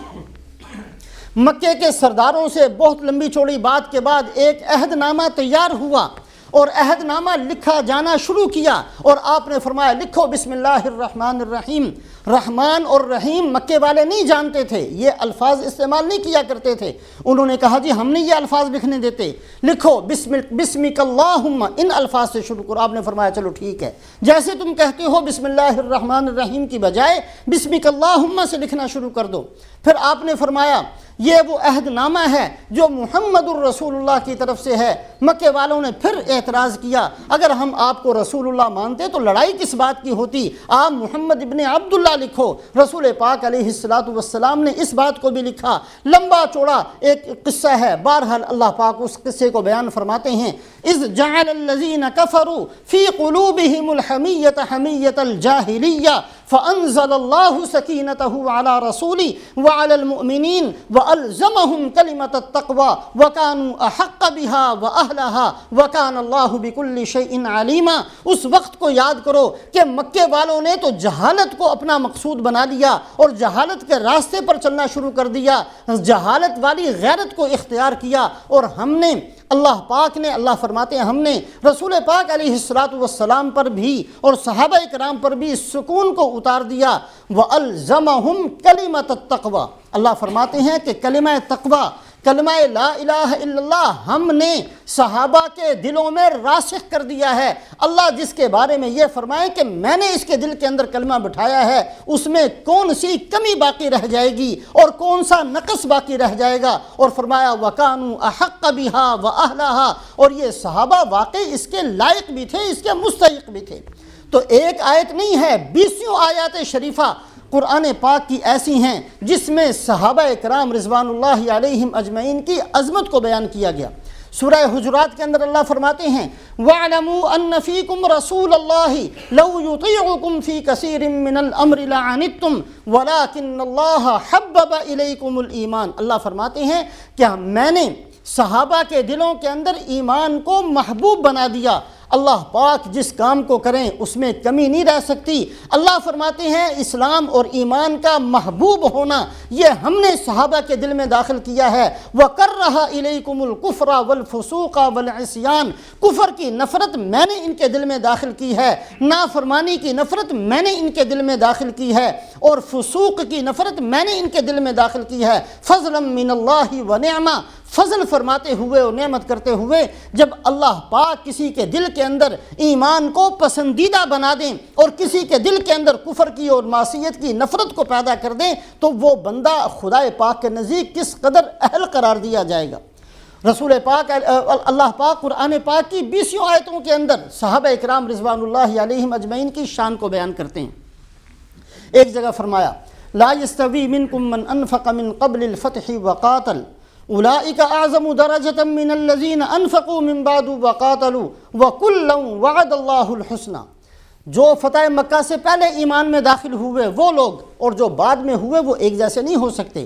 مکے کے سرداروں سے بہت لمبی چوڑی بات کے بعد ایک عہد نامہ تیار ہوا اور عہد نامہ لکھا جانا شروع کیا، اور آپ نے فرمایا لکھو بسم اللہ الرحمن الرحیم۔ رحمان اور رحیم مکے والے نہیں جانتے تھے، یہ الفاظ استعمال نہیں کیا کرتے تھے۔ انہوں نے کہا جی ہم نہیں یہ الفاظ لکھنے دیتے، لکھو بسمک اللہم، ان الفاظ سے شروع کرو۔ آپ نے فرمایا چلو ٹھیک ہے، جیسے تم کہتے ہو بسم اللہ الرحمن الرحیم کی بجائے بسمک اللہم سے لکھنا شروع کر دو۔ پھر آپ نے فرمایا یہ وہ عہد نامہ ہے جو محمد الرسول اللہ کی طرف سے ہے۔ مکے والوں نے پھر اعتراض کیا، اگر ہم آپ کو رسول اللہ مانتے تو لڑائی کس بات کی ہوتی، آپ محمد ابن عبداللہ لکھو۔ رسول پاک علیہ الصلاۃ والسلام نے اس بات کو بھی لکھا، لمبا چوڑا ایک قصہ ہے، بہرحال اللہ پاک اس قصے کو بیان فرماتے ہیں، اذ جعل الذین کفروا فی قلوبہم الحمیۃ حمیۃ الجاہلیہ فانزل اللہ سکینتہ علی رسولہ وعلی المؤمنین وَأَلْزَمَهُمْ كَلِمَةَ التَّقْوَى وَكَانُوا أَحَقَّ بِهَا وَأَهْلَهَا وَكَانَ اللَّهُ بِكُلِّ شَيْءٍ عَلِيمًا۔ اس وقت کو یاد کرو کہ مکے والوں نے تو جہالت کو اپنا مقصود بنا لیا اور جہالت کے راستے پر چلنا شروع کر دیا، جہالت والی غیرت کو اختیار کیا، اور ہم نے اللہ پاک نے، اللہ فرماتے ہیں ہم نے رسول پاک علیہ الصلاۃ والسلام پر بھی اور صحابہ کرام پر بھی سکون کو اتار دیا۔ وَأَلْزَمَهُمْ كَلِمَةَ التَّقْوَى، اللہ فرماتے ہیں کہ کلمہ تقوی، کلمہ لا الہ الا اللہ ہم نے صحابہ کے دلوں میں راسخ کر دیا ہے۔ اللہ جس کے بارے میں یہ فرمائے کہ میں نے اس کے دل کے اندر کلمہ بٹھایا ہے، اس میں کون سی کمی باقی رہ جائے گی اور کون سا نقص باقی رہ جائے گا، اور فرمایا وَكَانُوا أَحَقَّ بِهَا وَأَهْلَهَا، اور یہ صحابہ واقعی اس کے لائق بھی تھے، اس کے مستحق بھی تھے۔ تو ایک آیت نہیں ہے، 20 آیات شریفہ قرآن پاک کی ایسی ہیں جس میں صحابہ کرام رضوان اللہ علیہم اجمعین کی عظمت کو بیان کیا گیا۔ سورہ حجرات کے اندر اللہ فرماتے ہیں وَاعْلَمُوا أَنَّ فِيكُمْ رَسُولَ اللَّهِ لَوْ يُطِيعُكُمْ فِي كَثِيرٍ مِّنَ الْأَمْرِ لَعَنِتُّمْ وَلَكِنَّ اللَّهَ حَبَّبَ إِلَيْكُمُ الْإِيمَانَ۔ اللہ فرماتے ہیں کہ میں نے صحابہ کے دلوں کے اندر ایمان کو محبوب بنا دیا۔ اللہ پاک جس کام کو کریں اس میں کمی نہیں رہ سکتی۔ اللہ فرماتے ہیں اسلام اور ایمان کا محبوب ہونا یہ ہم نے صحابہ کے دل میں داخل کیا ہے۔ وَكَرَّهَ إِلَيْكُمُ الْكُفْرَ وَالْفُسُوقَ وَالْعِصْيَانَ، کفر کی نفرت میں نے ان کے دل میں داخل کی ہے، نافرمانی کی نفرت میں نے ان کے دل میں داخل کی ہے، اور فسوق کی نفرت میں نے ان کے دل میں داخل کی ہے۔ فضلا من اللہ ونعمہ، فضل فرماتے ہوئے اور نعمت کرتے ہوئے جب اللہ پاک کسی کے دل کے اندر ایمان کو پسندیدہ بنا دیں اور کسی کے دل کے اندر کفر کی اور معصیت کی نفرت کو پیدا کر دیں تو وہ بندہ خدا پاک کے نزدیک کس قدر اہل قرار دیا جائے گا۔ رسول پاک اللہ پاک قرآن پاک کی 20 آیتوں کے اندر صحابہ اکرام رضوان اللہ علیہم اجمعین کی شان کو بیان کرتے ہیں۔ ایک جگہ فرمایا لا يستوی منکم من انفق من قبل الفتح وقاتل اولئک اعظم درجة من الذین انفقوا من بعد وقاتلوا وکلا وعد اللہ الحسنى۔ جو فتح مکہ سے پہلے ایمان میں داخل ہوئے وہ لوگ اور جو بعد میں ہوئے وہ ایک جیسے نہیں ہو سکتے۔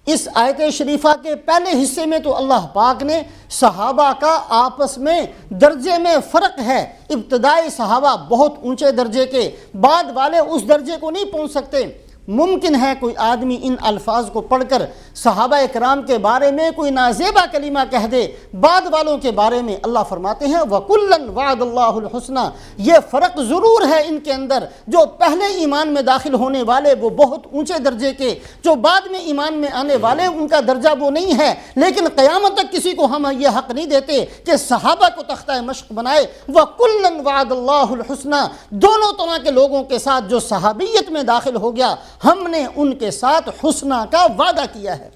اس آیت شریفہ کے پہلے حصے میں تو اللہ پاک نے صحابہ کا آپس میں درجے میں فرق ہے، ابتدائی صحابہ بہت اونچے درجے کے، بعد والے اس درجے کو نہیں پہنچ سکتے۔ ممکن ہے کوئی آدمی ان الفاظ کو پڑھ کر صحابہ اکرام کے بارے میں کوئی نازیبا کلمہ کہہ دے، بعد والوں کے بارے میں اللہ فرماتے ہیں وَكُلًّا وَعَدَ اللَّهُ الْحُسْنَى۔ یہ فرق ضرور ہے ان کے اندر، جو پہلے ایمان میں داخل ہونے والے وہ بہت اونچے درجے کے، جو بعد میں ایمان میں آنے والے ان کا درجہ وہ نہیں ہے، لیکن قیامت تک کسی کو ہم یہ حق نہیں دیتے کہ صحابہ کو تختہ مشق بنائے۔ وَكُلًّا وَعَدَ اللَّهُ الْحُسْنَى، دونوں طرح کے لوگوں کے ساتھ جو صحابیت میں داخل ہو گیا ہم نے ان کے ساتھ حسنہ کا وعدہ کیا ہے۔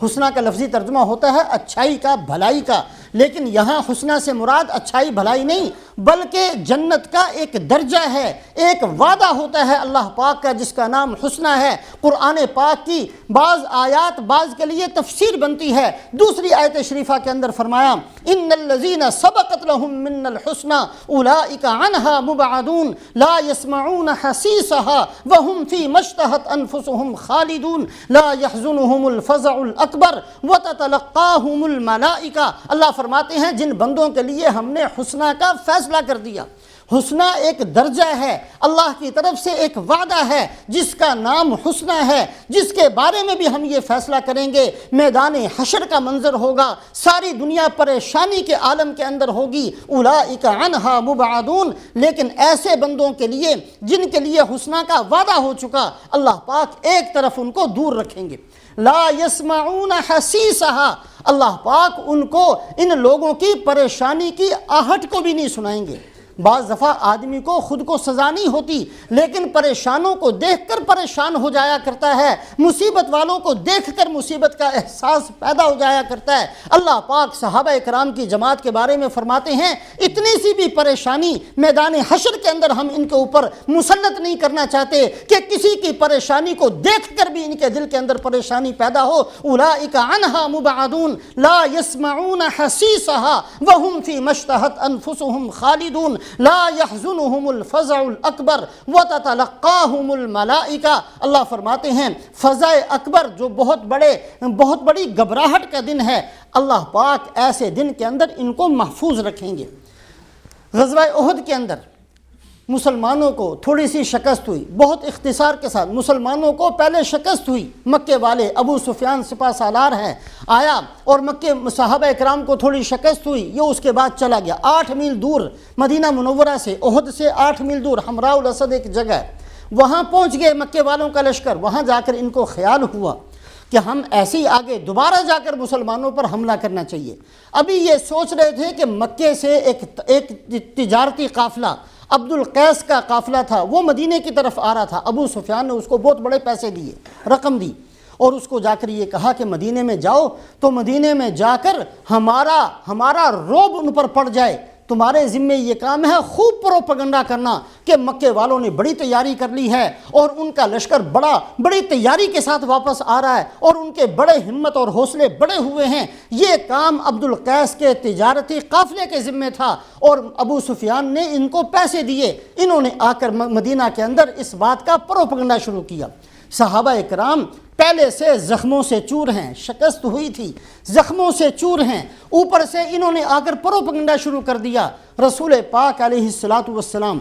حسنہ کا لفظی ترجمہ ہوتا ہے اچھائی کا، بھلائی کا، لیکن یہاں حسنہ سے مراد اچھائی بھلائی نہیں بلکہ جنت کا ایک درجہ ہے، ایک وعدہ ہوتا ہے اللہ پاک کا جس کا نام حسنہ ہے۔ قرآن پاک کی بعض آیات بعض کے لیے تفسیر بنتی ہے۔ دوسری آیت شریفہ کے اندر فرمایا ان الذین سبقت لهم منا الحسنى اولئک عنها مبعدون لا يسمعون حسیسها وهم فيما اشتهت انفسهم خالدون لا يحزنهم الفزع الاکبر وتتلقاهم الملائکہ۔ اللہ فرماتے ہیں جن بندوں کے لیے ہم نے حسنہ کا فیصلہ کر دیا، حسنہ ایک درجہ ہے، اللہ کی طرف سے ایک وعدہ ہے جس کا نام حسنہ ہے، جس کے بارے میں بھی ہم یہ فیصلہ کریں گے میدان حشر کا منظر ہوگا، ساری دنیا پریشانی کے عالم کے اندر ہوگی، اولئک عنہا مبعدون، لیکن ایسے بندوں کے لیے جن کے لیے حسنہ کا وعدہ ہو چکا، اللہ پاک ایک طرف ان کو دور رکھیں گے۔ لا یسمعون حسیسہا، اللہ پاک ان کو ان لوگوں کی پریشانی کی آہٹ کو بھی نہیں سنائیں گے۔ بعض دفعہ آدمی کو خود کو سزا نہیں ہوتی، لیکن پریشانوں کو دیکھ کر پریشان ہو جایا کرتا ہے، مصیبت والوں کو دیکھ کر مصیبت کا احساس پیدا ہو جایا کرتا ہے۔ اللہ پاک صحابہ اکرام کی جماعت کے بارے میں فرماتے ہیں اتنی سی بھی پریشانی میدان حشر کے اندر ہم ان کے اوپر مسلط نہیں کرنا چاہتے کہ کسی کی پریشانی کو دیکھ کر بھی ان کے دل کے اندر پریشانی پیدا ہو۔ اولئک عنہا مبعدون لا یسمعون حسیسہا وہم فی ما اشتہت انفسہم خالدون لا يحزنهم الفزع الاکبر وتتلقاهم الملائکہ۔ اللہ فرماتے ہیں فزع اکبر جو بہت بڑی گھبراہٹ کا دن ہے، اللہ پاک ایسے دن کے اندر ان کو محفوظ رکھیں گے۔ غزوہ احد کے اندر مسلمانوں کو تھوڑی سی شکست ہوئی، بہت اختصار کے ساتھ مسلمانوں کو پہلے شکست ہوئی، مکے والے ابو سفیان سپہ سالار ہے آیا اور مکے صحابہ اکرام کو تھوڑی شکست ہوئی، یہ اس کے بعد چلا گیا 8 میل دور مدینہ منورہ سے، احد سے 8 میل دور حمراء الاسد ایک جگہ ہے، وہاں پہنچ گئے مکے والوں کا لشکر۔ وہاں جا کر ان کو خیال ہوا کہ ہم ایسے ہی آگے دوبارہ جا کر مسلمانوں پر حملہ کرنا چاہیے۔ ابھی یہ سوچ رہے تھے کہ مکے سے ایک تجارتی قافلہ عبد القیس کا قافلہ تھا، وہ مدینے کی طرف آ رہا تھا، ابو سفیان نے اس کو بہت بڑے پیسے دیے، رقم دی، اور اس کو جا کر یہ کہا کہ مدینے میں جاؤ تو مدینے میں جا کر ہمارا رعب ان پر پڑ جائے، تمہارے ذمے یہ کام ہے خوب پروپیگنڈا کرنا کہ مکے والوں نے بڑی تیاری کر لی ہے اور ان کا لشکر بڑی تیاری کے ساتھ واپس آ رہا ہے اور ان کے بڑے ہمت اور حوصلے بڑے ہوئے ہیں۔ یہ کام عبد القیس کے تجارتی قافلے کے ذمے تھا اور ابو سفیان نے ان کو پیسے دیے، انہوں نے آ کر مدینہ کے اندر اس بات کا پروپیگنڈا شروع کیا۔ صحابہ اکرام پہلے سے زخموں سے چور ہیں، شکست ہوئی تھی، زخموں سے چور ہیں، اوپر سے انہوں نے آ کر پروپیگنڈا شروع کر دیا۔ رسول پاک علیہ السلام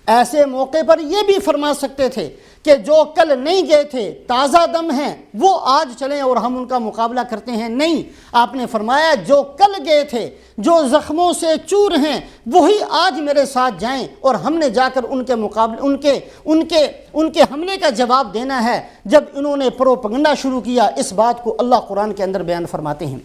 ایسے موقع پر یہ بھی فرما سکتے تھے کہ جو کل نہیں گئے تھے تازہ دم ہیں وہ آج چلیں اور ہم ان کا مقابلہ کرتے ہیں، نہیں، آپ نے فرمایا جو کل گئے تھے جو زخموں سے چور ہیں وہی آج میرے ساتھ جائیں اور ہم نے جا کر ان کے مقابلے ان کے حملے کا جواب دینا ہے۔ جب انہوں نے پروپیگنڈا شروع کیا، اس بات کو اللہ قرآن کے اندر بیان فرماتے ہیں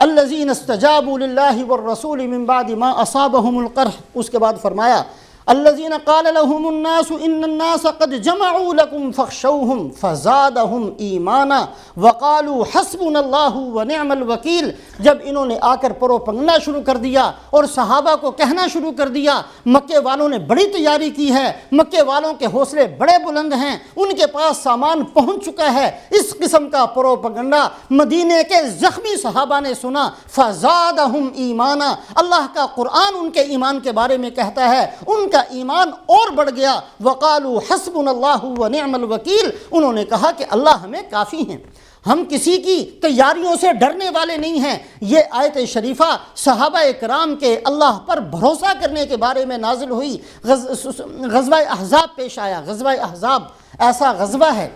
الذین استجابوا للہ والرسول من بعد ما اصابهم القرح، اس کے بعد فرمایا الذين قال لهم الناس ان الناس قد جمعوا لكم فاخشوهم فزادهم ایمانا وقالوا حسبنا اللہ ونعم الوکیل۔ جب انہوں نے آ کر پروپیگنڈا شروع کر دیا اور صحابہ کو کہنا شروع کر دیا مکے والوں نے بڑی تیاری کی ہے، مکے والوں کے حوصلے بڑے بلند ہیں، ان کے پاس سامان پہنچ چکا ہے، اس قسم کا پروپیگنڈا مدینے کے زخمی صحابہ نے سنا، فزادهم ایمانا، اللہ کا قرآن ان کے ایمان کے بارے میں کہتا ہے ان کا ایمان اور بڑھ گیا۔ وقالوا حسبنا اللہ ونعم الوکیل، انہوں نے کہا کہ اللہ ہمیں کافی ہیں، ہم کسی کی تیاریوں سے ڈرنے والے نہیں ہیں۔ یہ آیت شریفہ صحابہ اکرام کے اللہ پر بھروسہ کرنے کے بارے میں نازل ہوئی۔ غزوہ احزاب پیش آیا۔ غزوہ احزاب ایسا غزوہ ہے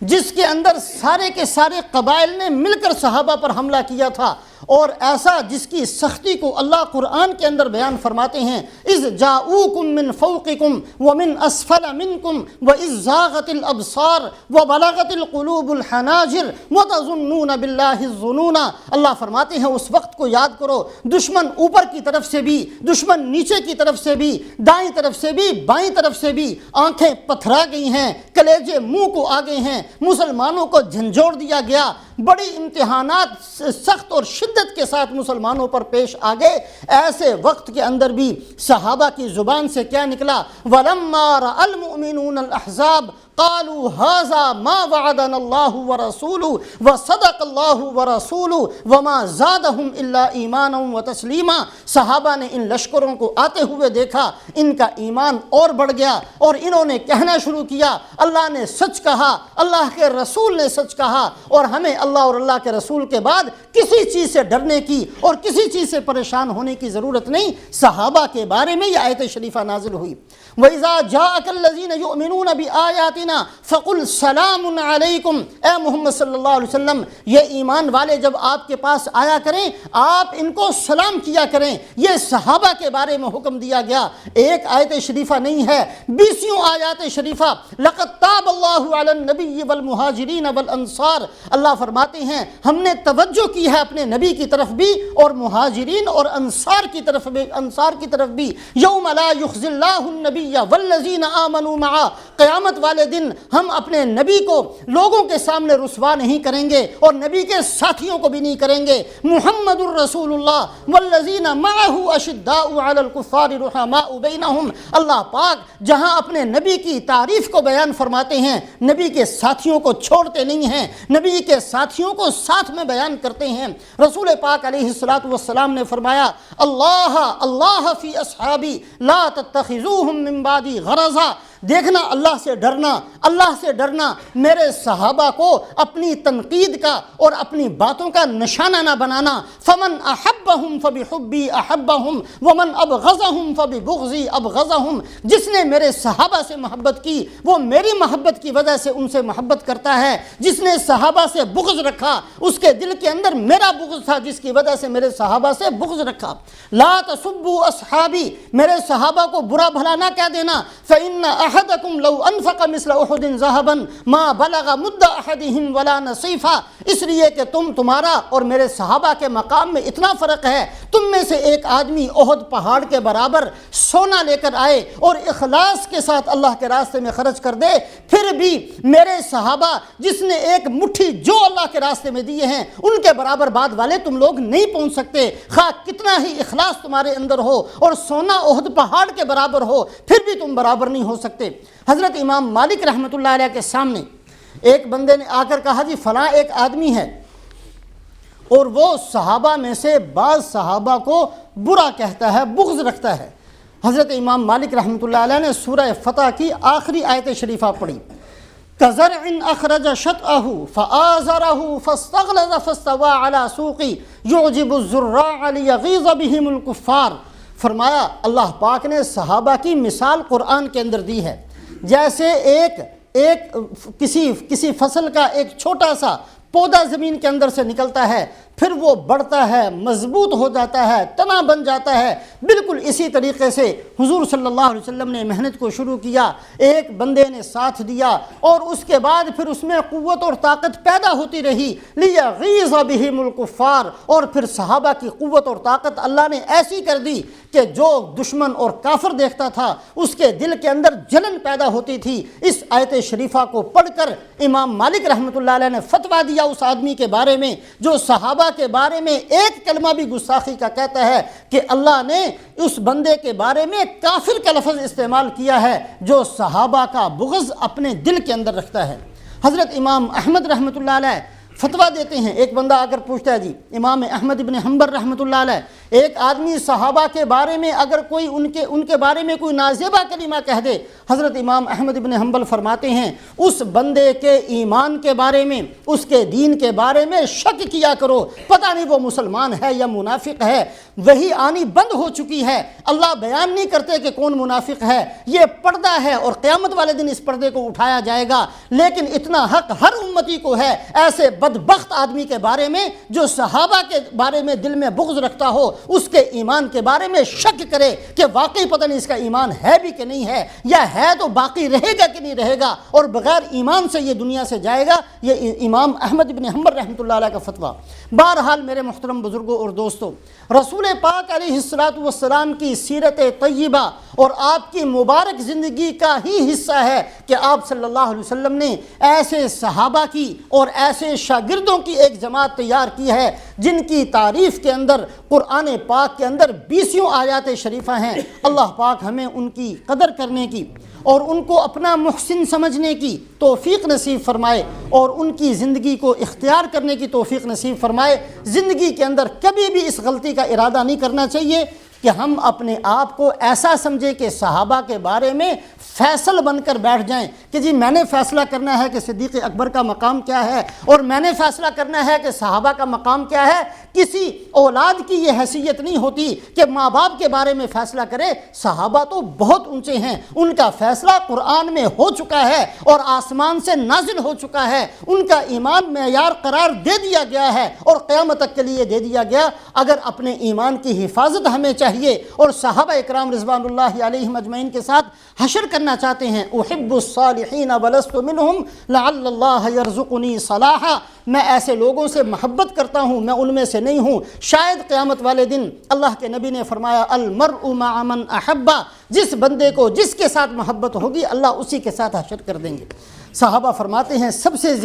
جس کے اندر سارے کے سارے قبائل نے مل کر صحابہ پر حملہ کیا تھا، اور ایسا جس کی سختی کو اللہ قرآن کے اندر بیان فرماتے ہیں اذ جاؤکم من فوقکم ومن اسفل منکم واذ زاغت الابصار وبلغت القلوب الحناجر وتظنون باللہ الظنون۔ اللہ فرماتے ہیں اس وقت کو یاد کرو، دشمن اوپر کی طرف سے بھی، دشمن نیچے کی طرف سے بھی، دائیں طرف سے بھی، بائیں طرف سے بھی، آنکھیں پتھرا گئی ہیں، کلیجے منہ کو آ گئے ہیں، مسلمانوں کو جھنجھوڑ دیا گیا، بڑی امتحانات سخت اور شدت کے ساتھ مسلمانوں پر پیش آ گئے۔ ایسے وقت کے اندر بھی صحابہ کی زبان سے کیا نکلا؟ وَلَمَّا رَأَى الْمُؤْمِنُونَ الْأَحْزَابَ قالوا هذا ما وعدنا الله ورسوله وصدق الله ورسوله وما زادهم الا ایمانا وتسلیما۔ صحابہ نے ان لشکروں کو آتے ہوئے دیکھا، ان کا ایمان اور بڑھ گیا اور انہوں نے کہنا شروع کیا اللہ نے سچ کہا، اللہ کے رسول نے سچ کہا، اور ہمیں اللہ اور اللہ کے رسول کے بعد کسی چیز سے ڈرنے کی اور کسی چیز سے پریشان ہونے کی ضرورت نہیں۔ صحابہ کے بارے میں یہ آیت شریفہ نازل ہوئی۔ وَإِذَا جَاءَكَ الَّذِينَ يُؤْمِنُونَ بِآيَاتِنَا فَقُلْ سَلَامٌ عَلَيْكُمْ۔ اے محمد صلی اللہ علیہ وسلم، یہ ایمان والے جب آپ کے پاس آیا کریں آپ ان کو سلام کیا کریں۔ یہ صحابہ کے بارے میں حکم دیا گیا، ایک آیت شریفہ نہیں ہے، 20 آیات شریفہ۔ لَقَدْ تَابَ اللَّهُ عَلَى النَّبِيِّ وَالْمُهَاجِرِينَ وَالْأَنصَارِ، اللہ فرماتے ہیں ہم نے توجہ کی ہے اپنے نبی کی طرف بھی اور مہاجرین اور انصار کی طرف بھی۔ یوم لا یخزی اللہ النبی والذین آمنوا معہ، قیامت والے دن ہم اپنے نبی کو لوگوں کے سامنے رسوا نہیں کریں گے اور نبی کے ساتھیوں کو بھی نہیں کریں گے۔ محمد الرسول اللہ والذین معہ اشداء علی الکفار رحماء بینہم۔ اللہ پاک جہاں اپنے نبی کی تعریف کو بیان فرماتے ہیں نبی کے ساتھیوں کو چھوڑتے نہیں ہیں، نبی کے ساتھیوں کو ساتھ میں بیان کرتے ہیں۔ رسول پاک علیہ الصلوۃ والسلام نے فرمایا اللہ فی اصحابی لا تتخذوہم من بعدی غرضا۔ دیکھنا اللہ سے ڈرنا میرے صحابہ کو اپنی تنقید کا اور اپنی باتوں کا نشانہ نہ بنانا۔ فمن احبہم فبحبی احبہم ومن ابغضہم فببغضی ابغضہم۔ جس نے میرے صحابہ سے محبت کی وہ میری محبت کی وجہ سے ان سے محبت کرتا ہے، جس نے صحابہ سے بغض رکھا اس کے دل کے اندر میرا بغض تھا جس کی وجہ سے میرے صحابہ سے بغض رکھا۔ لا تسبوا اصحابی، میرے صحابہ کو برا بھلا نہ کہہ دینا۔ فإن احدکم لو انفق مثل احد ذهبا ما بلغ مد احدهم ولا نصیفا۔ اس لیے کہ تمہارا اور میرے صحابہ کے مقام میں اتنا فرق ہے، تم میں سے ایک آدمی احد پہاڑ کے برابر سونا لے کر آئے اور اخلاص کے ساتھ اللہ کے راستے میں خرچ کر دے، پھر بھی میرے صحابہ جس نے ایک مٹھی جو اللہ کے راستے میں دیے ہیں ان کے برابر بعد والے تم لوگ نہیں پہنچ سکتے، خواہ کتنا ہی اخلاص تمہارے اندر ہو اور سونا احد پہاڑ کے برابر ہو پھر بھی تم برابر نہیں ہو سکتے۔ حضرت امام مالک رحمۃ اللہ علیہ کے سامنے ایک بندے نے آ کر کہا جی فلاں ایک آدمی ہے اور وہ صحابہ میں سے بعض صحابہ کو برا کہتا ہے، بغض رکھتا ہے۔ حضرت امام مالک رحمۃ اللہ علیہ نے سورہ فتح کی آخری آیت شریفہ پڑھی، كَزَرْعٍ أَخْرَجَ شَطْأَهُ فَآزَرَهُ فَاسْتَغْلَظَ فَاسْتَوَىٰ عَلَىٰ سُوقِهِ يُعْجِبُ الزُّرَّاعَ لِيَغِيظَ بِهِمُ الْكُفَّارِ۔ فرمایا اللہ پاک نے صحابہ کی مثال قرآن کے اندر دی ہے، جیسے کسی فصل کا ایک چھوٹا سا پودا زمین کے اندر سے نکلتا ہے، پھر وہ بڑھتا ہے، مضبوط ہو جاتا ہے، تنا بن جاتا ہے۔ بالکل اسی طریقے سے حضور صلی اللہ علیہ وسلم نے محنت کو شروع کیا، ایک بندے نے ساتھ دیا اور اس کے بعد پھر اس میں قوت اور طاقت پیدا ہوتی رہی، لیغیظ بہم الکفار، اور پھر صحابہ کی قوت اور طاقت اللہ نے ایسی کر دی کہ جو دشمن اور کافر دیکھتا تھا اس کے دل کے اندر جلن پیدا ہوتی تھی۔ اس آیت شریفہ کو پڑھ کر امام مالک رحمۃ اللہ علیہ نے فتویٰ دیا اس آدمی کے بارے میں جو صحابہ کے بارے میں ایک کلمہ بھی گستاخی کا کہتا ہے کہ اللہ نے اس بندے کے بارے میں کافر کا لفظ استعمال کیا ہے جو صحابہ کا بغض اپنے دل کے اندر رکھتا ہے۔ حضرت امام احمد رحمۃ اللہ علیہ فتویٰ دیتے ہیں، ایک بندہ آ کر پوچھتا ہے جی امام احمد ابن حنبل رحمۃ اللہ علیہ، ایک آدمی صحابہ کے بارے میں اگر کوئی ان کے بارے میں کوئی نازیبہ کلمہ کہہ دے، حضرت امام احمد ابن حنبل فرماتے ہیں اس بندے کے ایمان کے بارے میں، اس کے دین کے بارے میں شک کیا کرو، پتہ نہیں وہ مسلمان ہے یا منافق ہے۔ وہی آنی بند ہو چکی ہے، اللہ بیان نہیں کرتے کہ کون منافق ہے، یہ پردہ ہے اور قیامت والے دن اس پردے کو اٹھایا جائے گا۔ لیکن اتنا حق ہر امتی کو ہے ایسے بدبخت آدمی کے بارے میں جو صحابہ کے بارے میں دل میں بغض رکھتا ہو اس کے ایمان کے بارے میں شک کرے کہ واقعی پتہ نہیں اس کا ایمان ہے بھی کہ نہیں ہے، یا ہے تو باقی رہے گا کہ نہیں رہے گا اور بغیر ایمان سے یہ دنیا سے جائے گا۔ یہ امام احمد بن حنبل رحمۃ اللہ علیہ کا فتویٰ۔ بہرحال میرے محترم بزرگوں اور دوستوں، رسول پاک علیہ الصلوۃ والسلام کی سیرت طیبہ اور آپ کی مبارک زندگی کا ہی حصہ ہے کہ آپ صلی اللہ علیہ وسلم نے ایسے صحابہ کی اور ایسے شاگردوں کی ایک جماعت تیار کی ہے جن کی تعریف کے اندر قرآن پاک کے اندر 20 آیات شریفہ ہیں۔ اللہ پاک ہمیں ان کی قدر کرنے کی اور ان کو اپنا محسن سمجھنے کی توفیق نصیب فرمائے، اور ان کی زندگی کو اختیار کرنے کی توفیق نصیب فرمائے۔ زندگی کے اندر کبھی بھی اس غلطی کا ارادہ نہیں کرنا چاہیے کہ ہم اپنے آپ کو ایسا سمجھیں کہ صحابہ کے بارے میں فیصل بن کر بیٹھ جائیں کہ جی میں نے فیصلہ کرنا ہے کہ صدیق اکبر کا مقام کیا ہے، اور میں نے فیصلہ کرنا ہے کہ صحابہ کا مقام کیا ہے۔ کسی اولاد کی یہ حیثیت نہیں ہوتی کہ ماں باپ کے بارے میں فیصلہ کرے۔ صحابہ تو بہت اونچے ہیں، ان کا فیصلہ قرآن میں ہو چکا ہے اور آسمان سے نازل ہو چکا ہے، ان کا ایمان معیار قرار دے دیا گیا ہے اور قیامت تک کے لیے دے دیا گیا۔ اگر اپنے ایمان کی حفاظت ہمیں چاہیے اور صحابہ اکرام رضوان اللہ علیہم اجمعین کے ساتھ حشر کرنا چاہتے ہیں، احب الصالحین ولست منہم لعل اللہ یرزقنی صلاحا، میں ایسے لوگوں سے محبت کرتا ہوں، میں ان میں سے نہیں ہوں، شاید قیامت والے دن اللہ کے نبی نے فرمایا المرء مع من احبا، جس بندے کو جس کے ساتھ محبت ہوگی اللہ اسی کے ساتھ حشر کر دیں گے۔ صحابہ فرماتے ہیں سب سے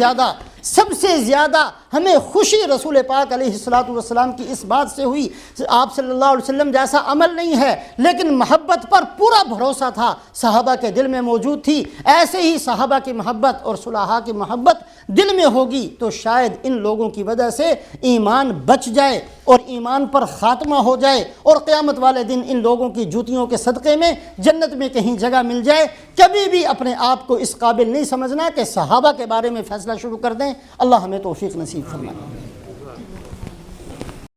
زیادہ ہمیں خوشی رسول پاک علیہ الصلوۃ والسلام کی اس بات سے ہوئی، آپ صلی اللہ علیہ وسلم جیسا عمل نہیں ہے لیکن محبت پر پورا بھروسہ تھا، صحابہ کے دل میں موجود تھی۔ ایسے ہی صحابہ کی محبت اور صلحاء کی محبت دل میں ہوگی تو شاید ان لوگوں کی وجہ سے ایمان بچ جائے اور ایمان پر خاتمہ ہو جائے اور قیامت والے دن ان لوگوں کی جوتیوں کے صدقے میں جنت میں کہیں جگہ مل جائے۔ کبھی بھی اپنے آپ کو اس قابل نہیں سمجھنا کہ صحابہ کے بارے میں فیصلہ شروع کر دیں۔ اللہ ہمیں توفیق نصیب فرمائے۔